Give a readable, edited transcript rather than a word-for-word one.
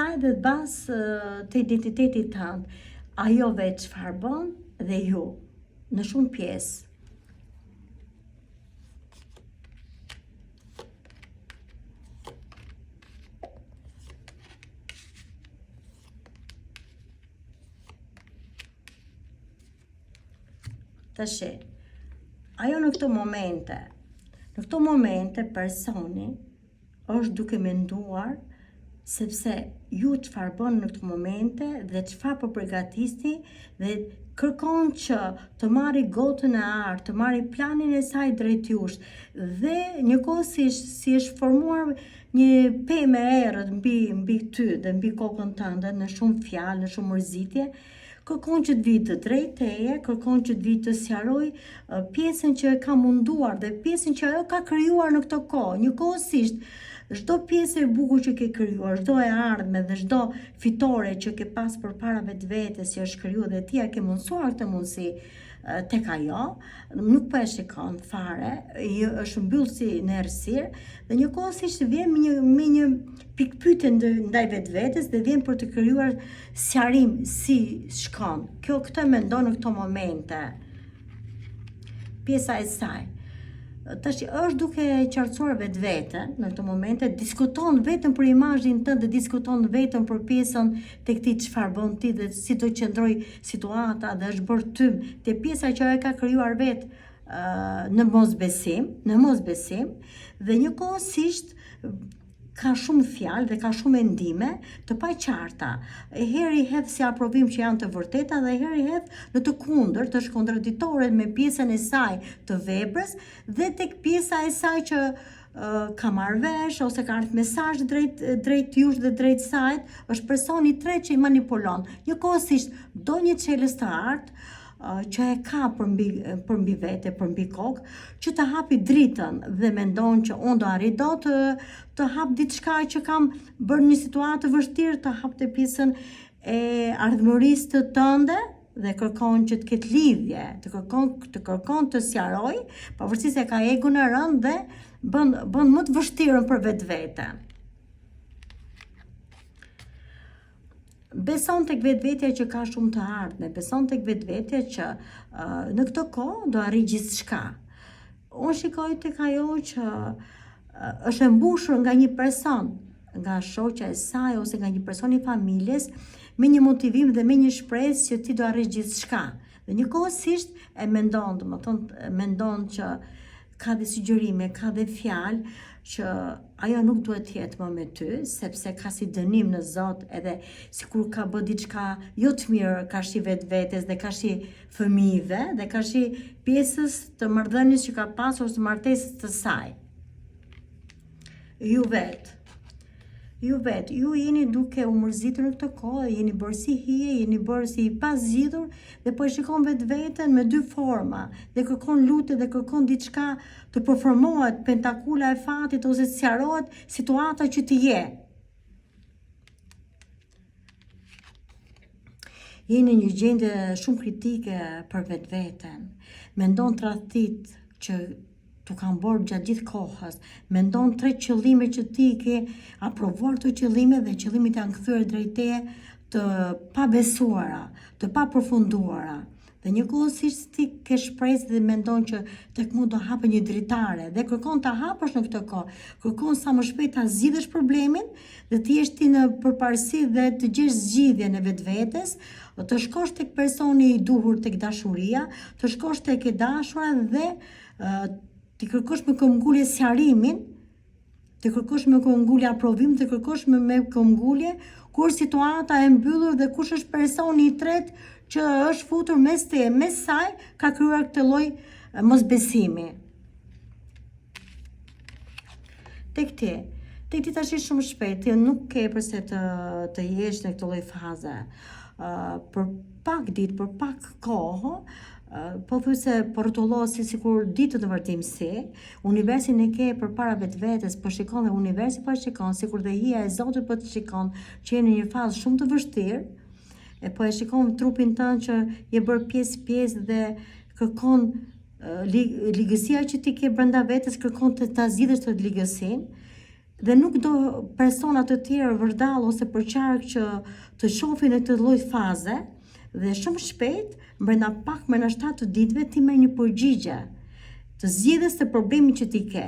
saj dhe bazë të identitetit tënd. Ajo vetë çfarë bën dhe ju në shumë pjesë. Tash, ajo në këto momente personi është duke menduar sepse ju çfarë bën në këto momente dhe çfarë po përgatisni dhe kërkon që të marri gotën e artë, të marri planin e saj drejt jush dhe njëkohësisht si është formuar një pemë e errët mbi ty dhe mbi kokën tënde në shumë fjalë, në shumë mërzitje, kërkon që të vijë të drejtë teje, kërkon që të vijë të sqaroj pjesën që e ka munduar dhe pjesën që ajo ka krijuar në këtë kohë. Njëkohësisht, çdo pjesë e bukur që ke krijuar, çdo e ardhme dhe çdo fitore që ke pas përpara vetvetes që është krijuar dhe ti e ke mundsuar këtë mundësi tek ajo, nuk po e shikon fare, është mbyll si në errësirë dhe njëkohësisht vjen me një pikpyetje ndaj vetvetes dhe vjen për të krijuar sqarim si shkon. Këtë mendon në këto momente. Pjesa e saj. Tash është duke qartësuar vetveten në këto momente, diskuton vetëm për imazhin tënd dhe diskuton vetëm për pjesën tek ti çfarë bën ti dhe si do qëndroj situata dhe është bërë tym te pjesa që ajo ka krijuar vet në mosbesim dhe njëkohësisht ka shumë fjalë dhe ka shumë mendime të paqarta. Herë i hedh si aprovim që janë të vërteta dhe herë i hedh në të kundërt, është kontradiktore me pjesën e saj të veprës dhe tek pjesa e saj që ka marrë vesh ose ka ardhur mesazh drejt jush dhe drejt sajt, është personi i tretë që i manipulon. Njëkohësisht do një çelës të artë që e ka për mbi vete, për mbi kokë, që të hapi dritën dhe mendon që unë do arrit dot të hap diçka që kam bërë një situatë vështirë, të hap të pjesën e ardhmërisë të tënde dhe kërkon që të ketë lidhje, të kërkon të sqaroj, pavarësisht se ka egun e rënd dhe bën më të vështirën për vetveten. Beson tek vetvetja që ka shumë të ardhme, beson tek vetvetja që në këtë kohë do arrijë gjithçka. Unë shikoj tek ajo që është e mbushur nga një person, nga shoqja e saj ose nga një person i familjes, me një motivim dhe me një shpresë që ti do arrijë gjithçka. Dhe njëkohësisht e mendon që ka dhe sugjerime, ka dhe fjalë që ajo nuk duhet të jetë më me ty, sepse ka si dënim në Zot edhe sikur ka bë diçka jo të mirë kashi vetvetes dhe kashi fëmijëve dhe kashi pjesës të marrëdhënies që ka pasur së martesës të saj. Ju jeni duke u mërzitur në këtë kohë, jeni bërë si hije, jeni bërë si pazgjidhur dhe po e shikon vetveten me dy forma dhe kërkon lutje dhe kërkon diçka të përformohet pentakula e fatit ose të sqarohet situata që ti je. Jeni në një gjendje shumë kritike për vetveten. Mendon tradhtit që tu kanë bërë gjatë gjithë kohës, mendon 3 qëllime që ti ke aprovuar të qëllime dhe qëllimit janë kthyer drejt teje të pabesuara, të papërfunduara. Dhe njëkohësisht ti ke shpresë dhe mendon që tek mu do hapë një dritare dhe kërkon ta hapësh në këtë kohë, kërkon sa më shpejt ta zgjidhësh problemin dhe ti jesh ti në përparësi dhe të gjesh zgjidhjen e vetvetes, të shkosh tek personi i duhur tek dashuria, të shkosh tek e dashura dhe ti kërkosh me këmbgulje sqarimin, ti kërkosh me këmbgulje aprovim, ti kërkosh me këmbgulje kur situata e mbyllur dhe kush është personi i tretë që është futur mes teje, mes saj ka krijuar këtë lloj mosbesimi. Tek ti tash shumë shpejt, ti nuk ke përse të jesh në këtë lloj faze. Për pak ditë, për pak kohë, po thuj se po rrotullohet sikur ditë të vërtimsi, universin e ke përpara vetvetes, po shikon dhe universi po e shikon, sikur dhe hija e Zotit po të shikon, që je në një fazë shumë të vështirë, e po e shikon trupin tënd që je bërë pjesë dhe kërkon ligësia që ti ke brenda vetes, kërkon të ta zgjidhësh të ligësinë dhe nuk do persona të tjerë vërdall ose përqark që të shohin në këtë lloj faze, dhe shumë shpejt, brenda pak më në 7 ditëve ti merr një përgjigje të zgjidhjes të problemit që ti ke.